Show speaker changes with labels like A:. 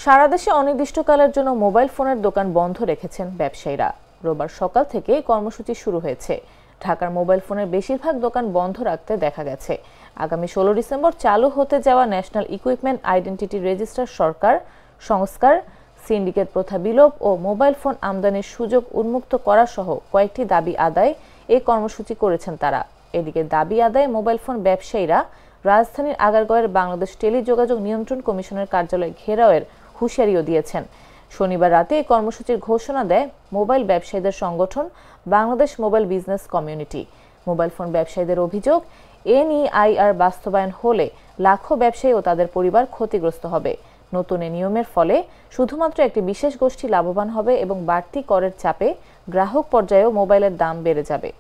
A: সারা দেশে অনির্দিষ্টকালের জন্য মোবাইল ফোনের দোকান বন্ধ রেখেছেন ব্যবসায়ীরা। রোববার সকাল থেকে কর্মসূচি শুরু হয়েছে। ঢাকার মোবাইল ফোনের বেশিরভাগ দোকান বন্ধ রাখতে দেখা গেছে। আগামী 16 ডিসেম্বর চালু হতে যাওয়া ন্যাশনাল ইকুইপমেন্ট আইডেন্টিটি রেজিস্টার সংস্কার, সিন্ডিকেট প্রথা বিলোপ ও মোবাইল ফোন আমদানির সুযোগ উন্মুক্ত করা সহ কয়েকটি দাবি আদায় এই কর্মসূচি করেছেন তারা। এদিকে দাবি আদায়ে মোবাইল ফোন ব্যবসায়ীরা রাজধানীর আগারগাঁওয়ের বাংলাদেশ টেলিযোগাযোগ নিয়ন্ত্রণ কমিশনের কার্যালয় ঘেরাওয়ের হুঁশিয়ারিও দিয়েছেন। শনিবার রাতে এই কর্মসূচির ঘোষণা দেয় মোবাইল ব্যবসায়ীদের সংগঠন Bangladesh mobile business community. Mobile phone ব্যবসায়ীদের অভিযোগ, এনইআইআর বাস্তবায়ন হলে লাখো ব্যবসায়ী ও তাদের পরিবার ক্ষতিগ্রস্ত হবে। নতুন এই নিয়মের ফলে শুধুমাত্র একটি বিশেষ গোষ্ঠী লাভবান হবে এবং বাড়তি করের চাপে গ্রাহক পর্যায়েও মোবাইলের দাম বেড়ে যাবে।